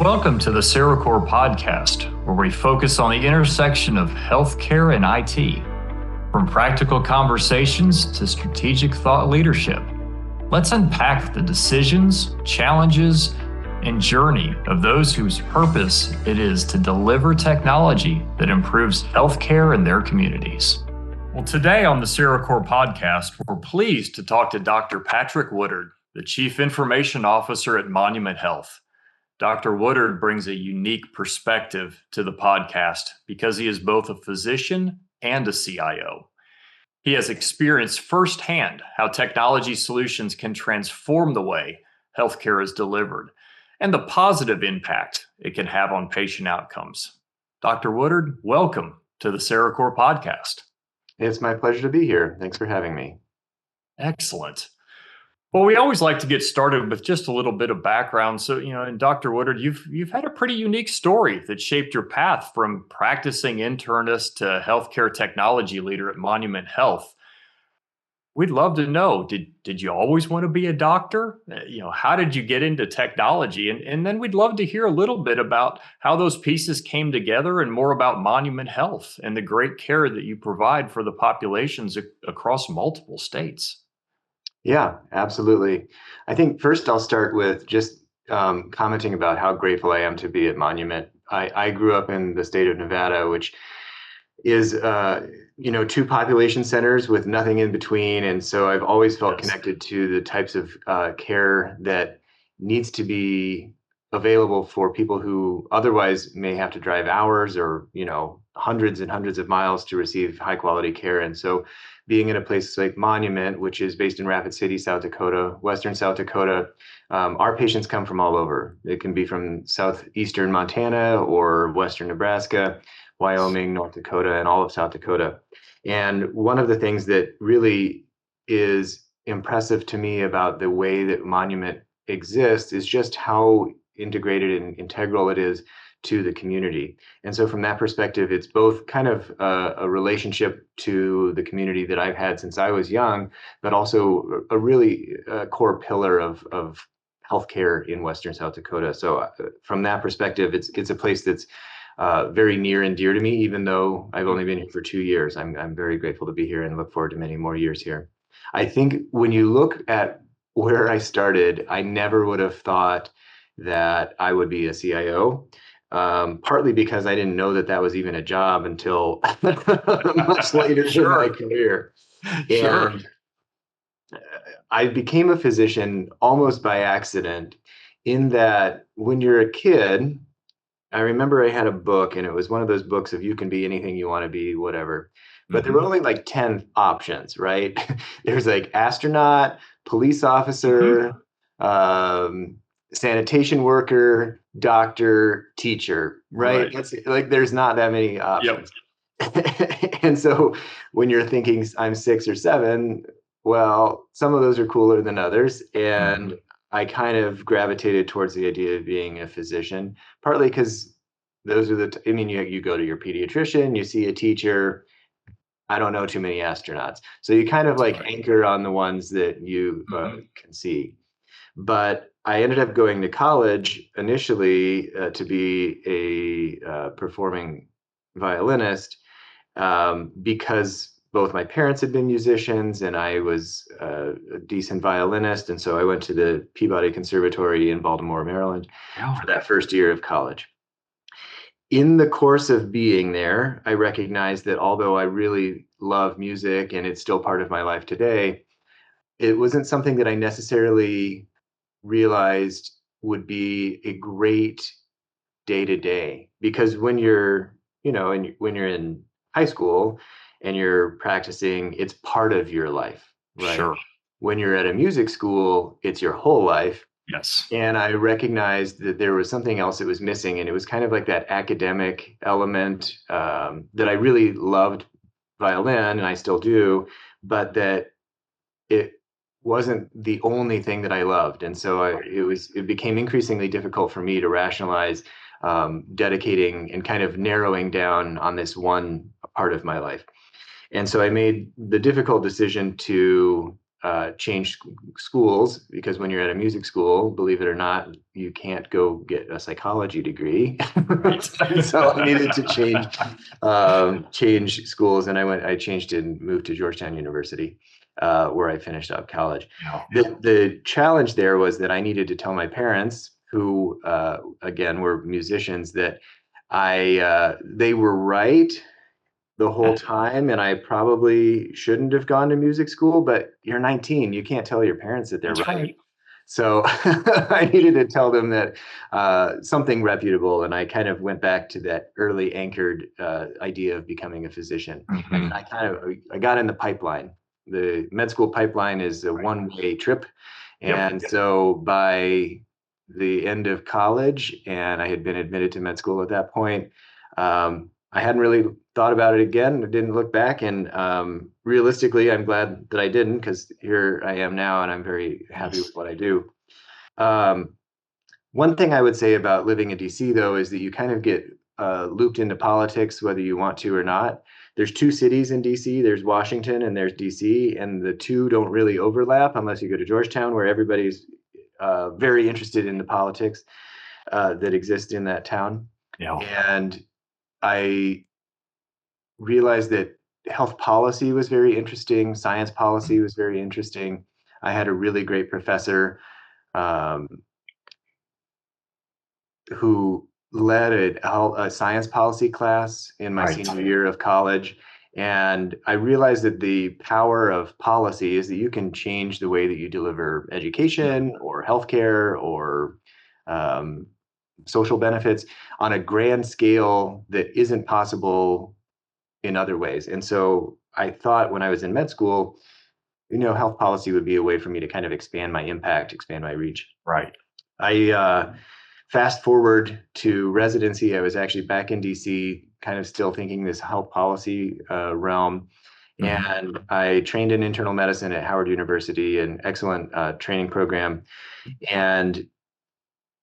Welcome to the CERACOR podcast, where we focus on the intersection of healthcare and IT. From practical conversations to strategic thought leadership, let's unpack the decisions, challenges, and journey of those whose purpose it is to deliver technology that improves healthcare in their communities. Well, today on the CERACOR podcast, we're pleased to talk to Dr. Patrick Woodard, the Chief Information Officer at Monument Health. Dr. Woodard brings a unique perspective to the podcast because he is both a physician and a CIO. He has experienced firsthand how technology solutions can transform the way healthcare is delivered and the positive impact it can have on patient outcomes. Dr. Woodard, welcome to the CERACOR podcast. It's my pleasure to be here. Thanks for having me. Excellent. Well, we always like to get started with just a little bit of background. So, and Dr. Woodard, you've had a pretty unique story that shaped your path from practicing internist to healthcare technology leader at Monument Health. We'd love to know, did you always want to be a doctor? How did you get into technology? And then we'd love to hear a little bit about how those pieces came together and more about Monument Health and the great care that you provide for the populations across multiple states. Yeah, absolutely. I think first I'll start with just commenting about how grateful I am to be at Monument. I grew up in the state of Nevada, which is, two population centers with nothing in between. And so I've always felt connected to the types of care that needs to be available for people who otherwise may have to drive hours or, hundreds and hundreds of miles to receive high quality care. And so being in a place like Monument, which is based in Rapid City, South Dakota, Western South Dakota, our patients come from all over. It can be from southeastern Montana or Western Nebraska, Wyoming, North Dakota, and all of South Dakota. And one of the things that really is impressive to me about the way that Monument exists is just how integrated and integral it is to the community. And so from that perspective, it's both kind of a relationship to the community that I've had since I was young, but also a really core pillar of healthcare in Western South Dakota. So from that perspective, it's a place that's very near and dear to me, even though I've only been here for 2 years. I'm very grateful to be here and look forward to many more years here. I think when you look at where I started, I never would have thought that I would be a CIO. Partly because I didn't know that was even a job until much later in my career. Sure. And I became a physician almost by accident, in that when you're a kid, I remember I had a book, and it was one of those books of you can be anything you want to be, whatever. But there were only like 10 options, right? There's like astronaut, police officer, sanitation worker, doctor, teacher, right? That's like, there's not that many options. Yep. And so when you're thinking I'm 6 or 7, well, some of those are cooler than others. And I kind of gravitated towards the idea of being a physician, partly because those are you go to your pediatrician, you see a teacher. I don't know too many astronauts. So you kind of like anchor on the ones that you can see. But I ended up going to college initially to be a performing violinist because both my parents had been musicians and I was a decent violinist. And so I went to the Peabody Conservatory in Baltimore, Maryland for that first year of college. In the course of being there, I recognized that although I really love music and it's still part of my life today, it wasn't something that I necessarily realized would be a great day-to-day, because when you're when you're in high school and you're practicing, it's part of your life, right? Sure. When you're at a music school, it's your whole life. Yes. And I recognized that there was something else that was missing, and it was kind of like that academic element that I really loved violin, and I still do, but that it wasn't the only thing that I loved. And so it became increasingly difficult for me to rationalize dedicating and kind of narrowing down on this one part of my life. And so I made the difficult decision to change schools, because when you're at a music school, believe it or not, you can't go get a psychology degree. Right. So I needed to change schools, and I changed and moved to Georgetown University, where I finished up college. Yeah. The challenge there was that I needed to tell my parents, who again were musicians, that they were right the whole time, and I probably shouldn't have gone to music school, but you're 19, you can't tell your parents that they're That's right. So I needed to tell them that something reputable, and I kind of went back to that early anchored idea of becoming a physician. Mm-hmm. And I got in the pipeline. The med school pipeline is a one-way trip. And so by the end of college, and I had been admitted to med school at that point, I hadn't really thought about it again. I didn't look back, and realistically, I'm glad that I didn't, because here I am now, and I'm very happy with what I do. One thing I would say about living in DC, though, is that you kind of get looped into politics, whether you want to or not. There's two cities in DC. There's Washington and there's DC, and the two don't really overlap unless you go to Georgetown, where everybody's very interested in the politics that exist in that town. Yeah. And I realized that health policy was very interesting. Science policy was very interesting. I had a really great professor who led a science policy class in my senior year of college. And I realized that the power of policy is that you can change the way that you deliver education or healthcare or social benefits on a grand scale that isn't possible in other ways. And so I thought, when I was in med school, health policy would be a way for me to kind of expand my impact, expand my reach. Right. I fast forward to residency. I was actually back in DC, kind of still thinking this health policy realm. Mm-hmm. And I trained in internal medicine at Howard University, an excellent training program. And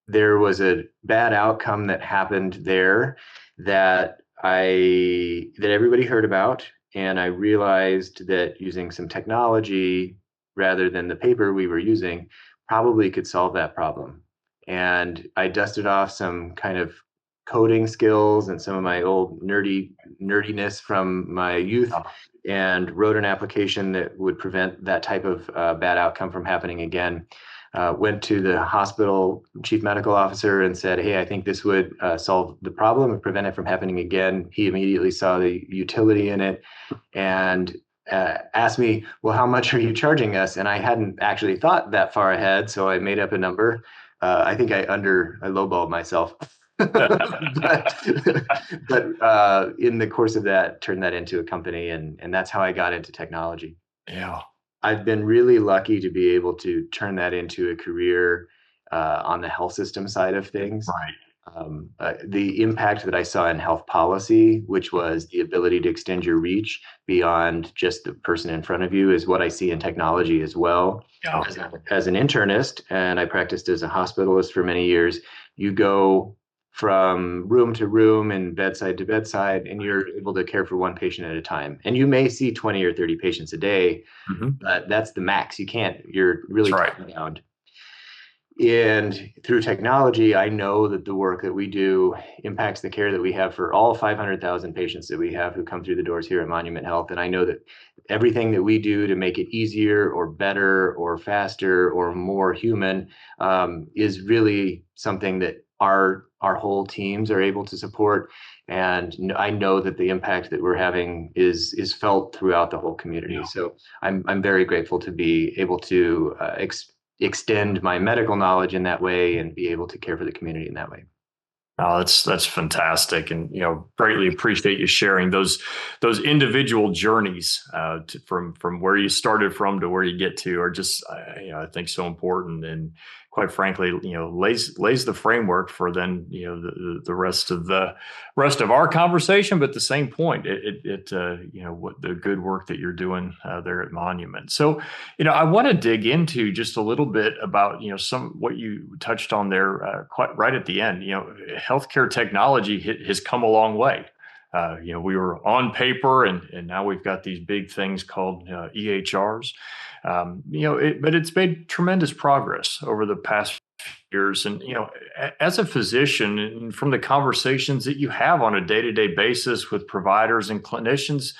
there was a bad outcome that happened there that everybody heard about. And I realized that using some technology rather than the paper we were using probably could solve that problem. And I dusted off some kind of coding skills and some of my old nerdiness from my youth, and wrote an application that would prevent that type of bad outcome from happening again. Went to the hospital chief medical officer and said, hey, I think this would solve the problem and prevent it from happening again. He immediately saw the utility in it and asked me, well, how much are you charging us? And I hadn't actually thought that far ahead, so I made up a number. I think I lowballed myself. but in the course of that, turned that into a company, and that's how I got into technology. Yeah. I've been really lucky to be able to turn that into a career on the health system side of things. Right. The impact that I saw in health policy, which was the ability to extend your reach beyond just the person in front of you, is what I see in technology as well. Yeah. As an internist, and I practiced as a hospitalist for many years, you go from room to room and bedside to bedside, and you're able to care for one patient at a time. And you may see 20 or 30 patients a day, but that's the max. You're really bound. And through technology, I know that the work that we do impacts the care that we have for all 500,000 patients that we have who come through the doors here at Monument Health. And I know that everything that we do to make it easier or better or faster or more human is really something that our whole teams are able to support. And I know that the impact that we're having is felt throughout the whole community. Yeah. So I'm very grateful to be able to extend my medical knowledge in that way and be able to care for the community in that way. Oh, that's fantastic, and greatly appreciate you sharing those individual journeys from where you started from to where you get to are just I think so important, and quite frankly lays the framework for then the rest of our conversation. But at the same point, what the good work that you're doing there at Monument. So I want to dig into just a little bit about some what you touched on there quite right at the end. Healthcare technology has come a long way. We were on paper, and now we've got these big things called EHRs. But it's made tremendous progress over the past years. And, as a physician, and from the conversations that you have on a day-to-day basis with providers and clinicians,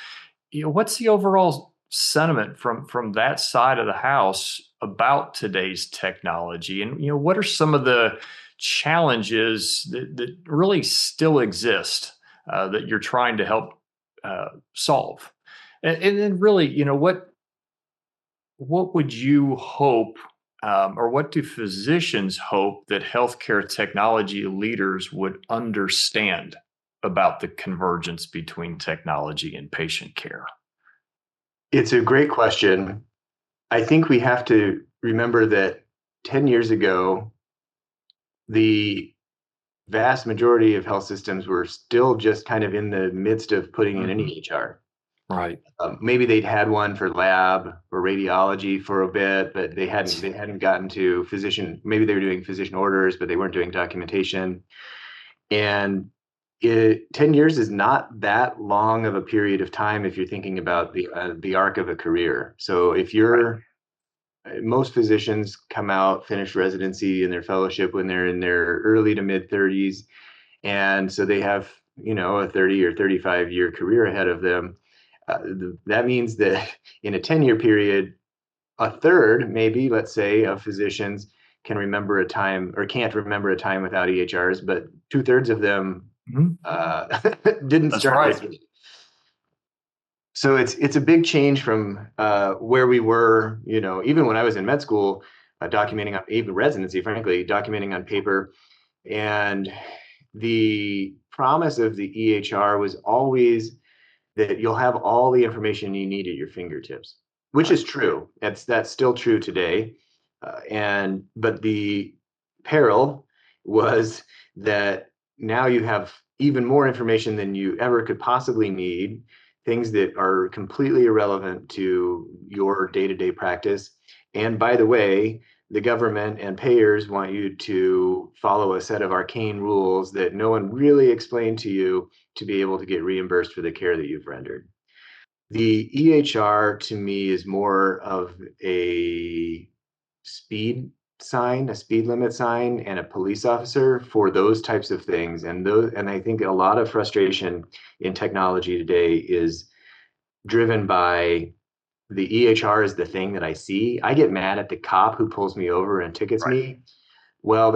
what's the overall sentiment from that side of the house about today's technology? And, what are some of the challenges that really still exist that you're trying to help solve? And then really, what would you hope, or what do physicians hope that healthcare technology leaders would understand about the convergence between technology and patient care? It's a great question. I think we have to remember that 10 years ago, the vast majority of health systems were still just kind of in the midst of putting in an EHR. Right. Maybe they'd had one for lab or radiology for a bit, but they hadn't gotten to physician. Maybe they were doing physician orders, but they weren't doing documentation. And 10 years is not that long of a period of time if you're thinking about the arc of a career. So if you're most physicians come out, finish residency and their fellowship when they're in their early to mid 30s, and so they have a 30 or 35-year career ahead of them. That means that in a 10-year period, a third, maybe, let's say, of physicians can remember a time or can't remember a time without EHRs, but 2/3 of them didn't That's start right. this way. So it's a big change from where we were, even when I was in med school, documenting on even residency, frankly, documenting on paper. And the promise of the EHR was always that you'll have all the information you need at your fingertips, which is true. That's still true today. But the peril was that now you have even more information than you ever could possibly need, things that are completely irrelevant to your day-to-day practice. And by the way, the government and payers want you to follow a set of arcane rules that no one really explained to you to be able to get reimbursed for the care that you've rendered. The EHR to me is more of a speed sign, a speed limit sign, and a police officer for those types of things. And I think a lot of frustration in technology today is driven by the EHR is the thing that I see. I get mad at the cop who pulls me over and tickets me. Well,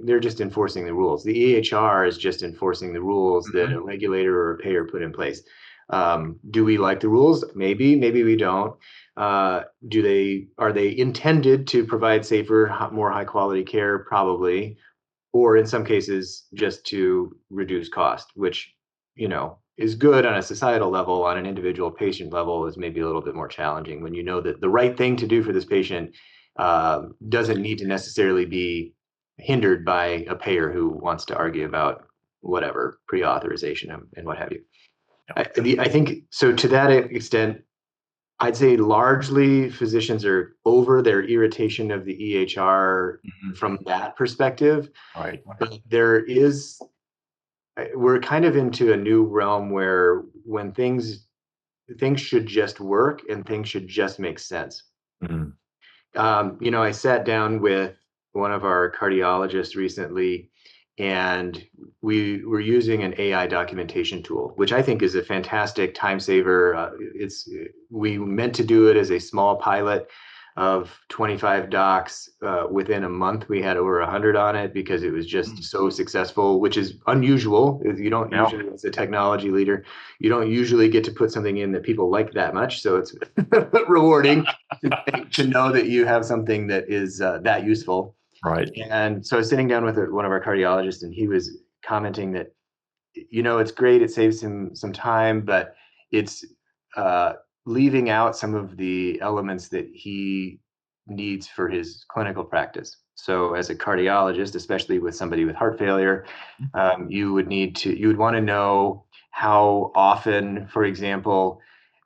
they're just enforcing the rules. The EHR is just enforcing the rules that a regulator or a payer put in place. Do we like the rules? Maybe we don't. Are they intended to provide safer, more high quality care? Probably. Or in some cases, just to reduce cost, which, is good on a societal level. On an individual patient level is maybe a little bit more challenging when you know that the right thing to do for this patient doesn't need to necessarily be hindered by a payer who wants to argue about whatever pre-authorization and what have you. I think so. To that extent, I'd say largely physicians are over their irritation of the EHR from that perspective. Right. But we're kind of into a new realm where when things should just work and things should just make sense. I sat down with one of our cardiologists recently, and we were using an AI documentation tool, which I think is a fantastic time saver. We meant to do it as a small pilot of 25 docs. Within a month, we had over 100 on it because it was just so successful, which is unusual. You don't usually, as a technology leader, you don't usually get to put something in that people like that much. So it's rewarding to know that you have something that is that useful. Right. And so I was sitting down with one of our cardiologists, and he was commenting that, it's great. It saves him some time, but it's leaving out some of the elements that he needs for his clinical practice. So as a cardiologist, especially with somebody with heart failure, you would want to know how often, for example,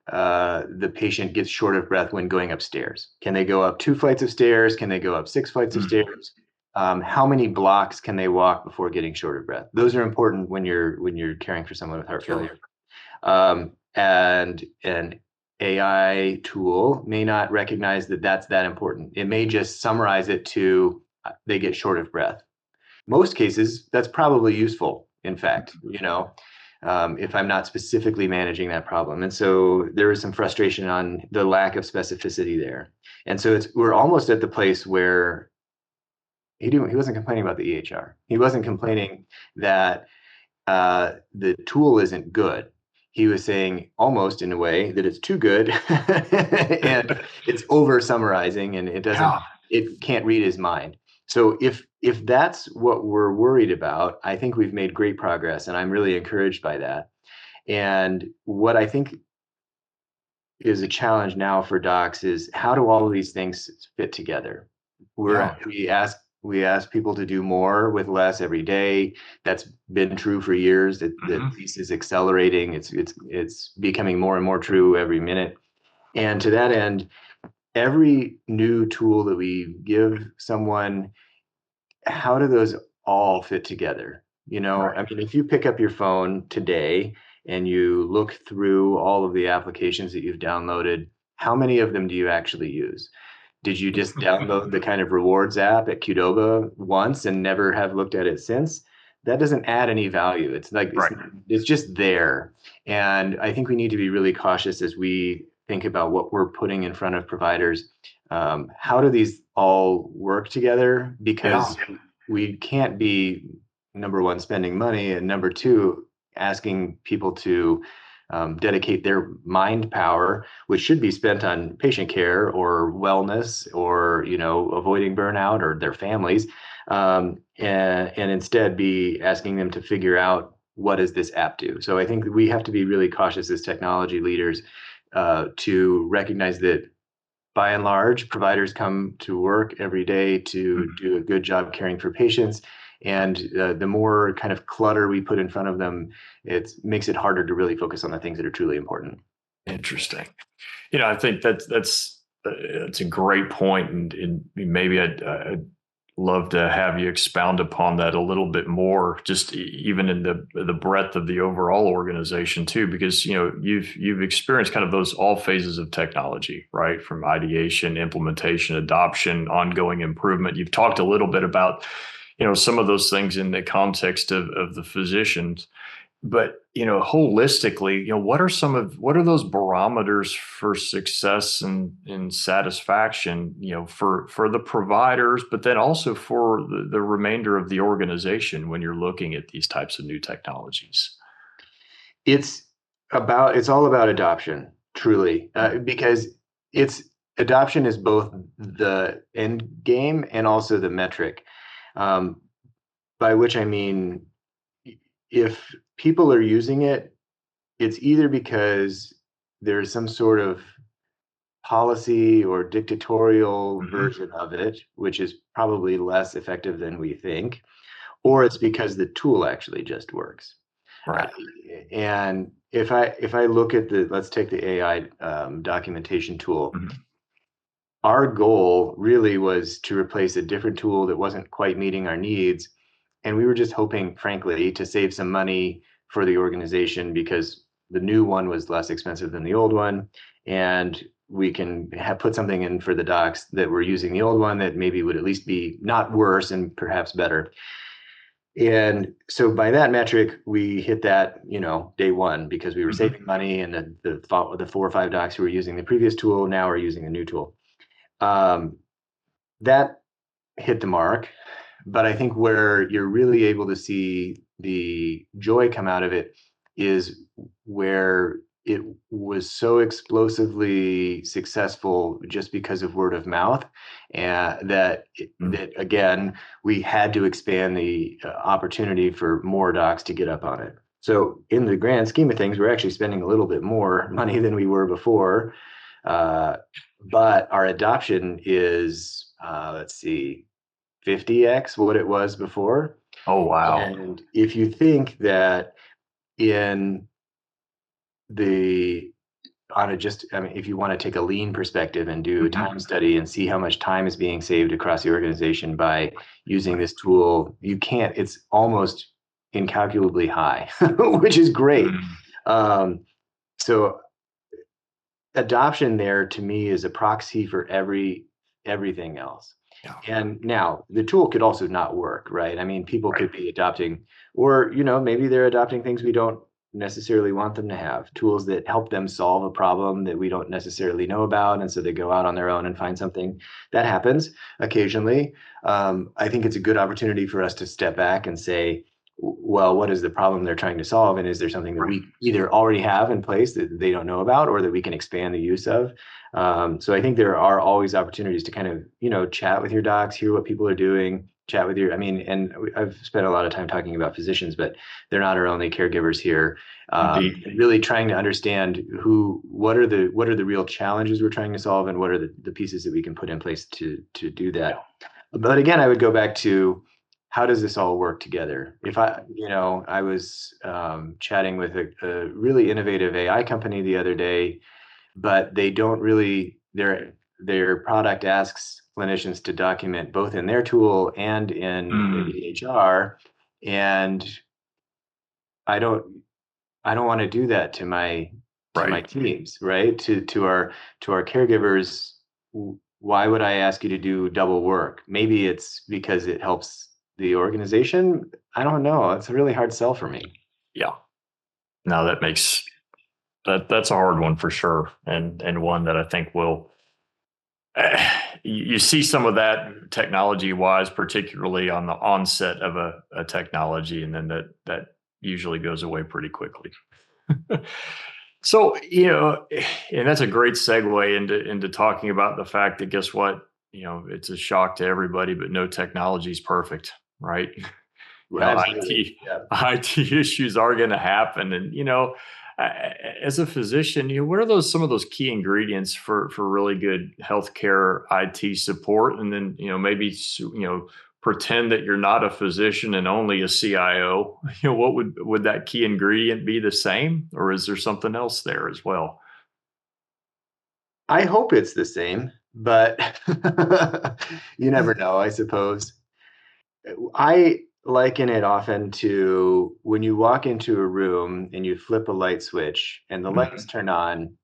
the patient gets short of breath when going upstairs. Can they go up 2 flights of stairs? Can they go up 6 flights of stairs? How many blocks can they walk before getting short of breath? Those are important when you're caring for someone with heart failure. And AI tool may not recognize that that's that important. It may just summarize it to they get short of breath. Most cases, that's probably useful, in fact, if I'm not specifically managing that problem. And so there is some frustration on the lack of specificity there. And so we're almost at the place where he wasn't complaining about the EHR. He wasn't complaining that the tool isn't good. He was saying almost in a way that it's too good and it's over summarizing and it can't read his mind. So if that's what we're worried about, I think we've made great progress and I'm really encouraged by that. And what I think is a challenge now for docs is how do all of these things fit together? We ask people to do more with less every day. That's been true for years. The piece is accelerating. It's becoming more and more true every minute. And to that end, every new tool that we give someone, how do those all fit together? Right. I mean, if you pick up your phone today and you look through all of the applications that you've downloaded, how many of them do you actually use? Did you just download the kind of rewards app at Qdoba once and never have looked at it since? That doesn't add any value. It's like it's just there. And I think we need to be really cautious as we think about what we're putting in front of providers. How do these all work together? Because we can't be, number one, spending money, and number two, asking people to dedicate their mind power, which should be spent on patient care or wellness or avoiding burnout or their families, and instead be asking them to figure out what does this app do. So I think we have to be really cautious as technology leaders to recognize that by and large, providers come to work every day to do a good job caring for patients. And the more kind of clutter we put in front of them, it makes it harder to really focus on the things that are truly important. Interesting. I think that's a great point, and maybe I'd love to have you expound upon that a little bit more, just even in the breadth of the overall organization too, because you've experienced kind of those all phases of technology, right? From ideation, implementation, adoption, ongoing improvement. You've talked a little bit about some of those things in the context of the physicians, but holistically, what are those barometers for success and satisfaction, for the providers, but then also for the remainder of the organization when you're looking at these types of new technologies? It's all about adoption, truly, because adoption is both the end game and also the metric. By which I mean, if people are using it, it's either because there's some sort of policy or dictatorial version of it, which is probably less effective than we think, or it's because the tool actually just works. Right. And if I look at let's take the AI documentation tool. Our goal really was to replace a different tool that wasn't quite meeting our needs. And we were just hoping, frankly, to save some money for the organization because the new one was less expensive than the old one. And we can put something in for the docs that were using the old one that maybe would at least be not worse and perhaps better. And so by that metric, we hit that, day one because we were saving money, and the 4 or 5 docs who were using the previous tool now are using the new tool. That hit the mark, but I think where you're really able to see the joy come out of it is where it was so explosively successful just because of word of mouth, and that again, we had to expand the opportunity for more docs to get up on it. So in the grand scheme of things, we're actually spending a little bit more money than we were before. But our adoption is, 50x what it was before. Oh, wow. And if you think that if you want to take a lean perspective and do a time study and see how much time is being saved across the organization by using this tool, it's almost incalculably high, which is great. So adoption there to me is a proxy for everything else. Yeah. And now the tool could also not work, right? I mean, people Right. could be adopting, or maybe they're adopting things we don't necessarily want them to have, tools that help them solve a problem that we don't necessarily know about, and so they go out on their own and find something. That happens occasionally. I think it's a good opportunity for us to step back and say, well, what is the problem they're trying to solve? And is there something that Right. we either already have in place that they don't know about, or that we can expand the use of? So I think there are always opportunities to kind of, chat with your docs, hear what people are doing, chat with I mean, and I've spent a lot of time talking about physicians, but they're not our only caregivers here. Indeed. Really trying to understand what are the real challenges we're trying to solve, and what are the pieces that we can put in place to do Yeah. that. But again, I would go back to, how does this all work together? If I was chatting with a really innovative AI company the other day, but they don't really, their product asks clinicians to document both in their tool and in the Mm, EHR, and I don't I don't want to do that to my right. teams, right? To our caregivers. Why would I ask you to do double work? Maybe it's because it helps the organization. I don't know. It's a really hard sell for me. Yeah. No, that's a hard one for sure, and one that I think will. You see some of that technology wise, particularly on the onset of a technology, and then that usually goes away pretty quickly. So, and that's a great segue into talking about the fact that, guess what? It's a shock to everybody, but no technology is perfect, right? Well, absolutely. IT Yeah. IT issues are going to happen, and as a physician, what are some of those key ingredients for really good healthcare IT support? And then maybe pretend that you're not a physician and only a CIO. What would that key ingredient be the same, or is there something else there as well? I hope it's the same, but you never know, I suppose. I liken it often to when you walk into a room and you flip a light switch and the lights Mhm. turn on,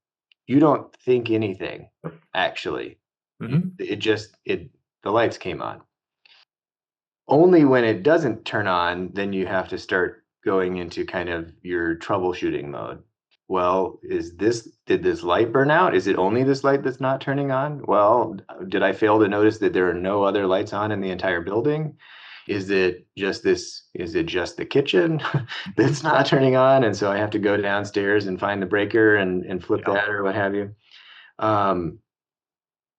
you don't think anything, actually. Mhm. The lights came on. Only when it doesn't turn on, then you have to start going into kind of your troubleshooting mode. Well, did this light burn out? Is it only this light that's not turning on? Well, did I fail to notice that there are no other lights on in the entire building? Is it just the kitchen that's not turning on? And so I have to go downstairs and find the breaker and flip Yeah. that, or what have you. Um,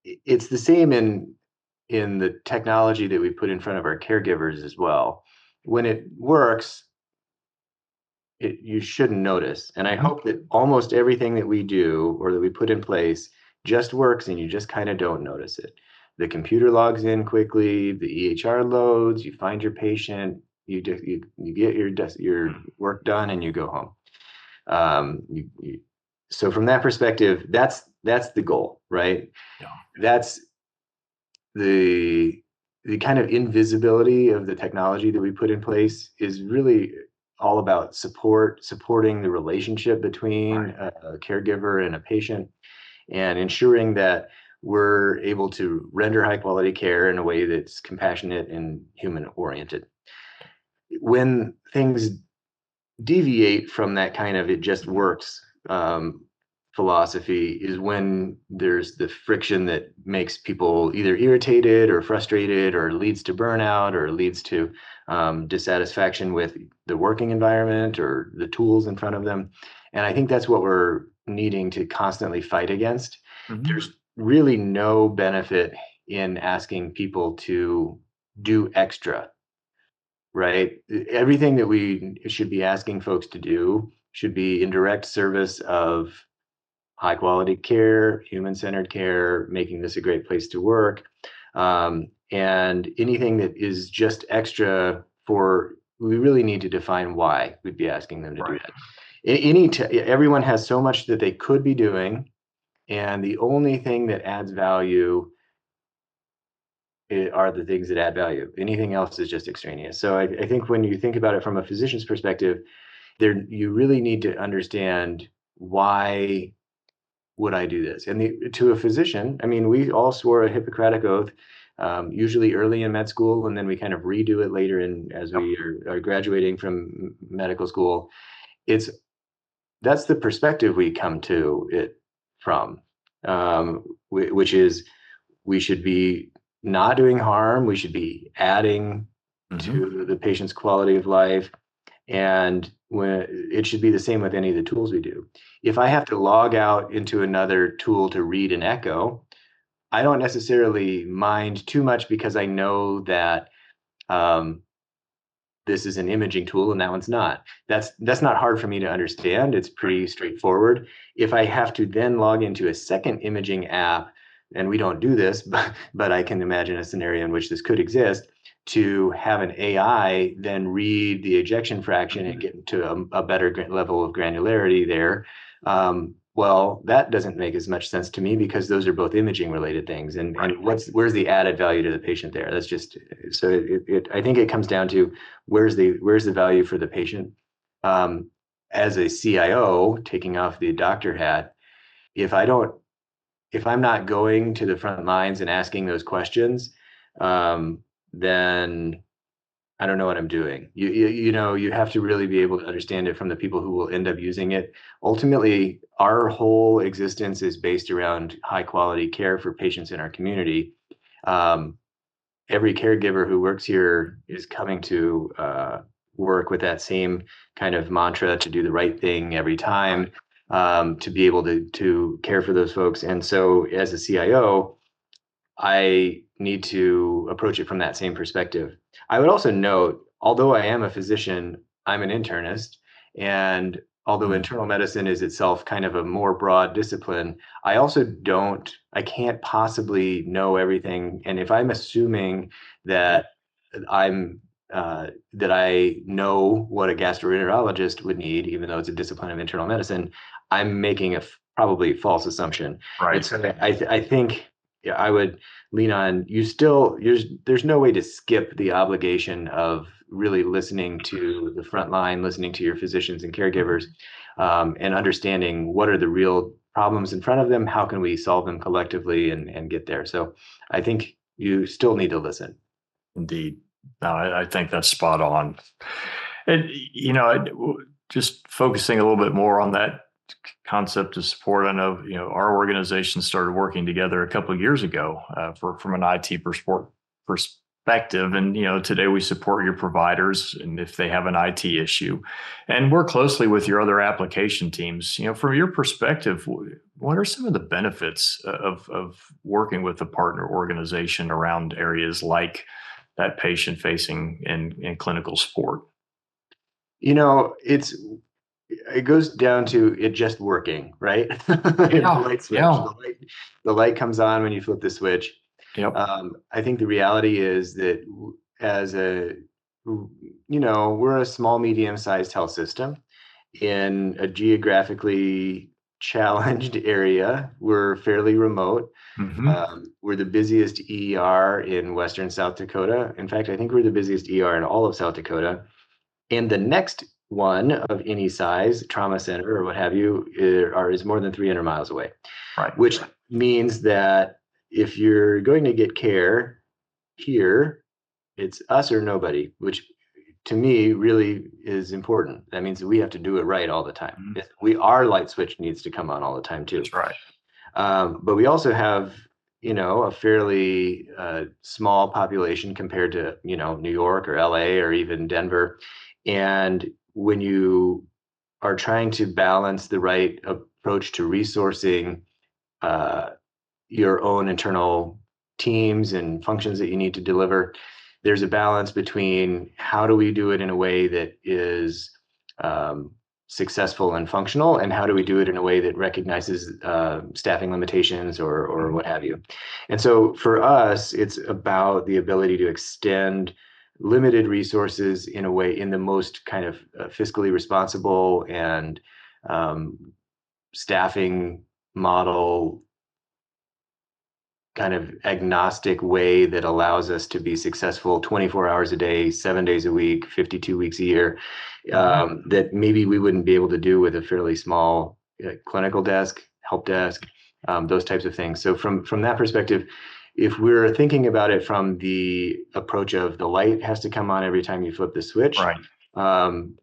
it's the same in the technology that we put in front of our caregivers as well. When it works, you shouldn't notice. And I Mhm. hope that almost everything that we do or that we put in place just works, and you just kind of don't notice it. The computer logs in quickly, the EHR loads, you find your patient, you get your Mm. work done, and you go home. So from that perspective, that's the goal, right? Yeah. That's the kind of invisibility of the technology that we put in place is really all about supporting the relationship between Right. a caregiver and a patient, and ensuring that we're able to render high quality care in a way that's compassionate and human oriented. When things deviate from that kind of it just works philosophy is when there's the friction that makes people either irritated or frustrated, or leads to burnout, or leads to dissatisfaction with the working environment or the tools in front of them. And I think that's what we're needing to constantly fight against. Mhm. There's really no benefit in asking people to do extra, right? Everything that we should be asking folks to do should be in direct service of high quality care, human centered care, making this a great place to work. And anything that is just extra we really need to define why we'd be asking them to do Right. that. Everyone has so much that they could be doing, and the only thing that adds value are the things that add value. Anything else is just extraneous. So I think when you think about it from a physician's perspective, you really need to understand why would I do this? And to a physician, I mean, we all swore a Hippocratic oath, usually early in med school, and then we kind of redo it later as we are graduating from medical school. That's the perspective we come to it from, which is we should be not doing harm. We should be adding to the patient's quality of life. And it should be the same with any of the tools we do. If I have to log out into another tool to read an echo, I don't necessarily mind too much because I know that this is an imaging tool and that one's not. That's not hard for me to understand. It's pretty straightforward. If I have to then log into a second imaging app, and we don't do this, but I can imagine a scenario in which this could exist, to have an AI then read the ejection fraction and get to a better level of granularity there. Well, that doesn't make as much sense to me because those are both imaging related things. And where's the added value to the patient there? That's just, so I think it comes down to where's the value for the patient. As a CIO, taking off the doctor hat, if I'm not going to the front lines and asking those questions, then I don't know what I'm doing. You have to really be able to understand it from the people who will end up using it. Ultimately, our whole existence is based around high quality care for patients in our community. Every caregiver who works here is coming to work with that same kind of mantra to do the right thing every time, to be able to care for those folks. And so as a CIO, I need to approach it from that same perspective. I would also note, although I am a physician, I'm an internist. And although internal medicine is itself kind of a more broad discipline, I can't possibly know everything. And if I'm assuming that that I know what a gastroenterologist would need, even though it's a discipline of internal medicine, I'm making a probably false assumption. Right. And so I think I would lean on there's no way to skip the obligation of really listening to the front line, listening to your physicians and caregivers, and understanding what are the real problems in front of them, how can we solve them collectively and get there. So I think you still need to listen. Indeed. No, I think that's spot on. And, just focusing a little bit more on that concept of support. I know, our organization started working together a couple of years ago from an IT perspective. And, today we support your providers and if they have an IT issue, and work closely with your other application teams. From your perspective, what are some of the benefits of working with a partner organization around areas like that patient facing and clinical support? It goes down to it just working, right? Yeah. The light switch. Yeah. The light comes on when you flip the switch. Yep. I think the reality is that we're a small, medium-sized health system in a geographically challenged area. We're fairly remote. We're the busiest ER in Western South Dakota. In fact, I think we're the busiest ER in all of South Dakota. And the next one of any size, trauma center or what have you, is more than 300 miles away. Right. Which means that if you're going to get care here, it's us or nobody, which to me really is important. That means that we have to do it right all the time. Our light switch needs to come on all the time too. That's right. But we also have, a fairly small population compared to, New York or LA or even Denver. And when you are trying to balance the right approach to resourcing your own internal teams and functions that you need to deliver, there's a balance between how do we do it in a way that is successful and functional, and how do we do it in a way that recognizes staffing limitations or what have you. And so for us, it's about the ability to extend limited resources in the most kind of fiscally responsible and staffing model kind of agnostic way that allows us to be successful 24 hours a day, 7 days a week, 52 weeks a year, that maybe we wouldn't be able to do with a fairly small clinical desk. help desk, those types of things. So from that perspective, if we're thinking about it from the approach of the light has to come on every time you flip the switch, Right.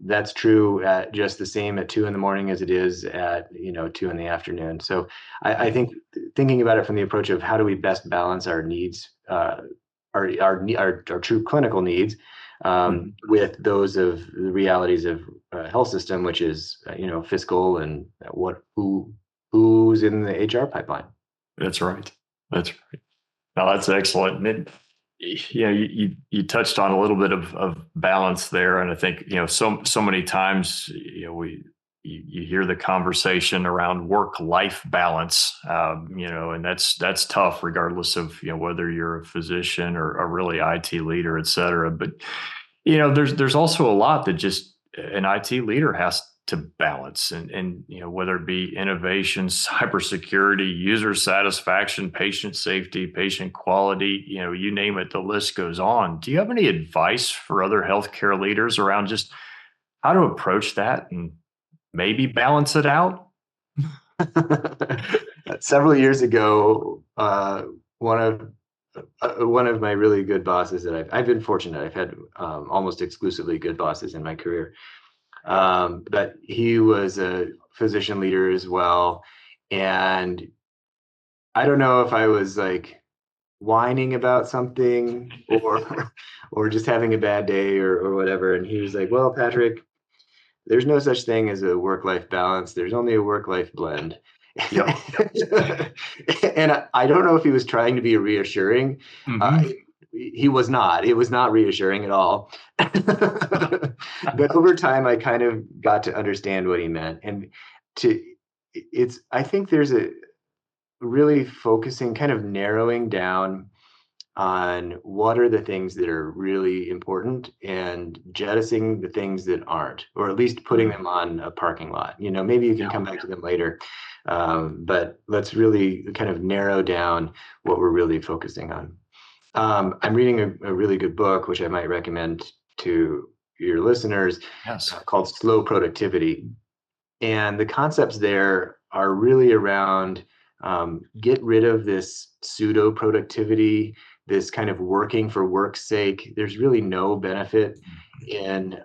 that's true at just the same at 2 a.m. as it is at 2 p.m. So I think thinking about it from the approach of how do we best balance our needs, our true clinical needs, with those of the realities of health system, which is fiscal and who's in the HR pipeline. That's right. That's right. Now that's excellent. And you touched on a little bit of balance there, and I think so many times you hear the conversation around work-life balance, and that's tough, regardless of whether you're a physician or a really IT leader, et cetera. But there's also a lot that just an IT leader has to balance, and whether it be innovation, cybersecurity, user satisfaction, patient safety, patient quality, you name it, the list goes on. Do you have any advice for other healthcare leaders around just how to approach that and maybe balance it out? Several years ago, one of my really good bosses that I've been fortunate. I've had almost exclusively good bosses in my career. But he was a physician leader as well. And I don't know if I was like whining about something or just having a bad day or whatever. And he was like, well, Patrick, there's no such thing as a work-life balance. There's only a work-life blend. Yep. And I don't know if he was trying to be reassuring. He was not. It was not reassuring at all. But over time, I kind of got to understand what he meant. And I think there's a really focusing, kind of narrowing down on what are the things that are really important and jettisoning the things that aren't, or at least putting them on a parking lot. Maybe you can come back to them later. But let's really kind of narrow down what we're really focusing on. I'm reading a really good book, which I might recommend to your listeners, called Slow Productivity. And the concepts there are really around get rid of this pseudo productivity, this kind of working for work's sake. There's really no benefit in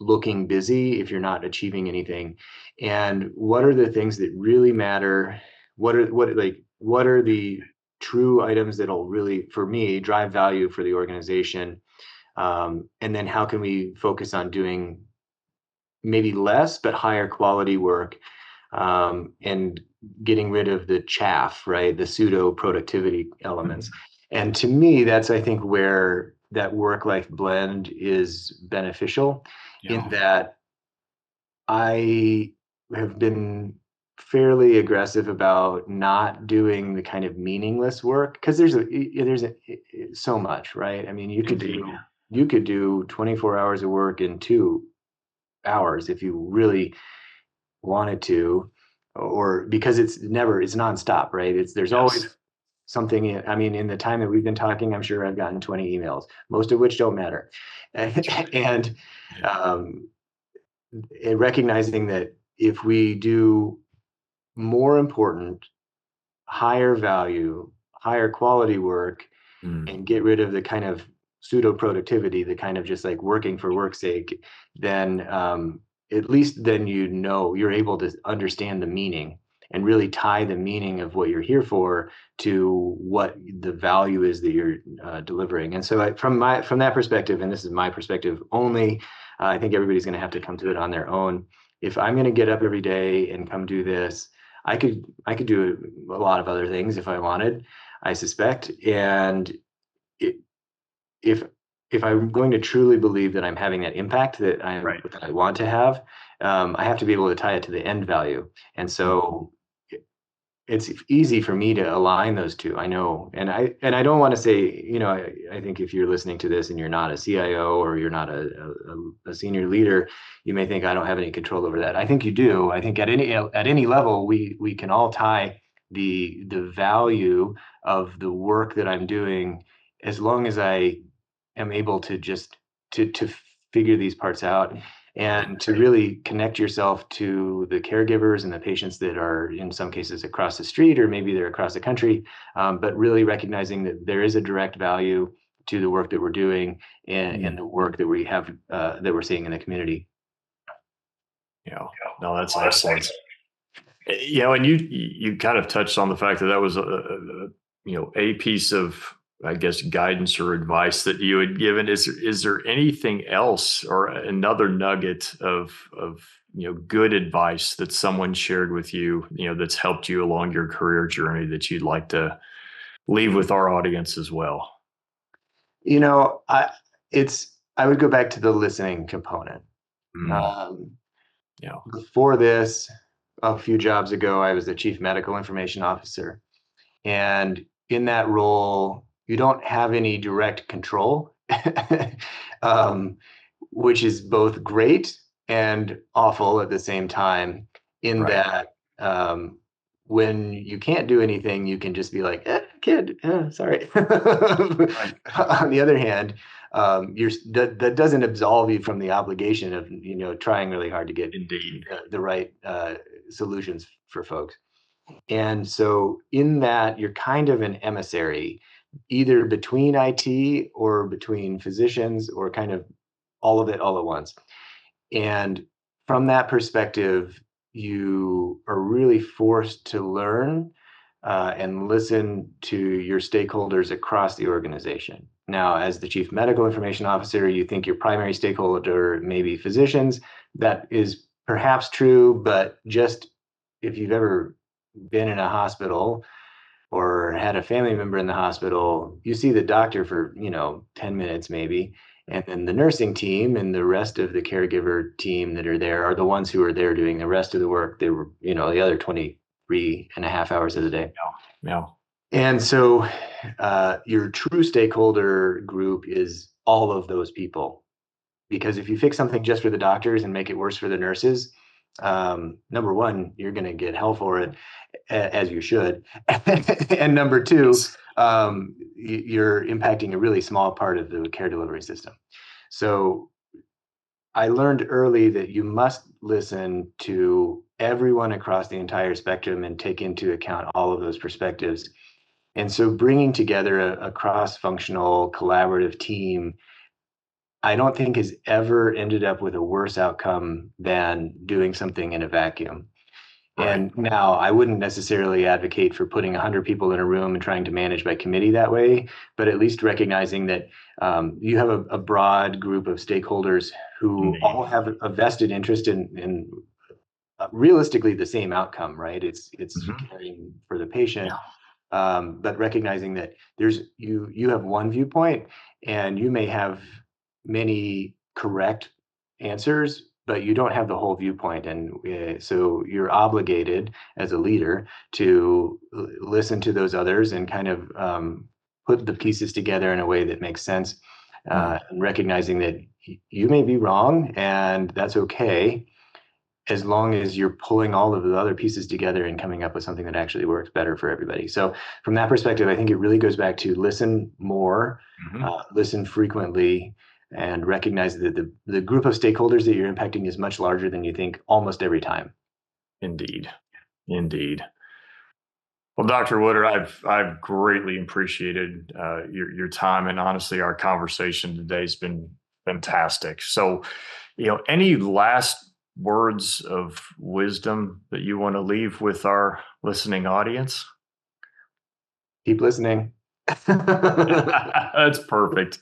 looking busy if you're not achieving anything. And what are the things that really matter? What are the true items that'll really, for me, drive value for the organization? And then how can we focus on doing maybe less but higher quality work, and getting rid of the chaff, right? The pseudo productivity elements. And to me, that's, I think, where that work-life blend is beneficial, in that I have been fairly aggressive about not doing the kind of meaningless work, because there's so much, right? I mean, you could do 24 hours of work in 2 hours if you really wanted to, or because it's nonstop, right? There's always something. I mean, in the time that we've been talking, I'm sure I've gotten 20 emails, most of which don't matter. And recognizing that if we do more important, higher value, higher quality work, and get rid of the kind of pseudo productivity, the kind of just like working for work's sake, then at least then you're able to understand the meaning and really tie the meaning of what you're here for to what the value is that you're delivering. And so from that perspective, and this is my perspective only, I think everybody's going to have to come to it on their own. If I'm going to get up every day and come do this, I could do a lot of other things if I wanted, I suspect. And if I'm going to truly believe that I'm having that impact that I want to have, I have to be able to tie it to the end value. And so it's easy for me to align those two. I know, and I don't want to say, I think if you're listening to this and you're not a CIO or you're not a senior leader, you may think I don't have any control over that. I think you do. I think at any level, we can all tie the value of the work that I'm doing, as long as I am able to just to figure these parts out. and to really connect yourself to the caregivers and the patients that are in some cases across the street, or maybe they're across the country, but really recognizing that there is a direct value to the work that we're doing and the work that we have that we're seeing in the community. Yeah, no, that's excellent. And you kind of touched on the fact that was a piece of, I guess, guidance or advice that you had given. Is there anything else or another nugget of good advice that someone shared with you, that's helped you along your career journey that you'd like to leave with our audience as well? I would go back to the listening component. Yeah. Before this, a few jobs ago, I was the chief medical information officer. And in that role, you don't have any direct control, which is both great and awful at the same time, in that when you can't do anything, you can just be like, kid, sorry. On the other hand, that doesn't absolve you from the obligation of trying really hard to get the right solutions for folks. And so in that, you're kind of an emissary, either between IT or between physicians, or kind of all of it all at once. And from that perspective, you are really forced to learn and listen to your stakeholders across the organization. Now, as the chief medical information officer, you think your primary stakeholder may be physicians. That is perhaps true, but just if you've ever been in a hospital or had a family member in the hospital, you see the doctor for 10 minutes maybe, and then the nursing team and the rest of the caregiver team that are there are the ones who are there doing the rest of the work. They were the other 23.5 hours of the day. Yeah. And so your true stakeholder group is all of those people, because if you fix something just for the doctors and make it worse for the nurses, number one, you're going to get hell for it, as you should. And number two, you're impacting a really small part of the care delivery system. So I learned early that you must listen to everyone across the entire spectrum and take into account all of those perspectives. And so bringing together a cross-functional collaborative team, I don't think has ever ended up with a worse outcome than doing something in a vacuum. Right. And now I wouldn't necessarily advocate for putting 100 people in a room and trying to manage by committee that way, but at least recognizing that you have a broad group of stakeholders who all have a vested interest in realistically the same outcome, right? It's caring for the patient. Yeah. But recognizing that you have one viewpoint and you may have many correct answers, but you don't have the whole viewpoint. And so you're obligated as a leader to listen to those others and kind of put the pieces together in a way that makes sense, and recognizing that you may be wrong, and that's okay, as long as you're pulling all of the other pieces together and coming up with something that actually works better for everybody. So from that perspective, I think it really goes back to listen more, listen frequently, and recognize that the group of stakeholders that you're impacting is much larger than you think almost every time. Indeed. Well, Dr. Woodard, I've greatly appreciated your time, and honestly, our conversation today has been fantastic. So, any last words of wisdom that you want to leave with our listening audience? Keep listening. That's perfect.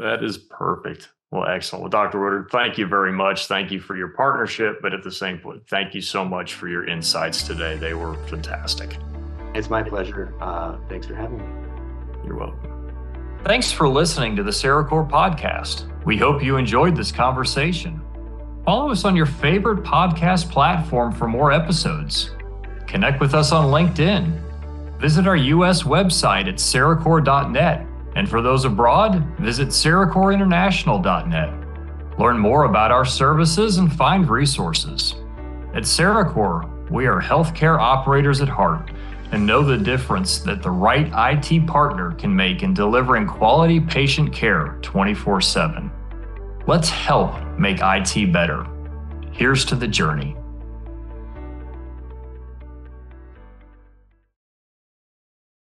That is perfect. Well, excellent. Well, Dr. Woodard, thank you very much. Thank you for your partnership, but at the same point, thank you so much for your insights today. They were fantastic. It's my pleasure. Thanks for having me. You're welcome. Thanks for listening to the CERACOR podcast. We hope you enjoyed this conversation. Follow us on your favorite podcast platform for more episodes. Connect with us on LinkedIn. Visit our U.S. website at ceracor.net. And for those abroad, visit ceracorinternational.net. Learn more about our services and find resources. At CERACOR, we are healthcare operators at heart and know the difference that the right IT partner can make in delivering quality patient care 24/7. Let's help make IT better. Here's to the journey.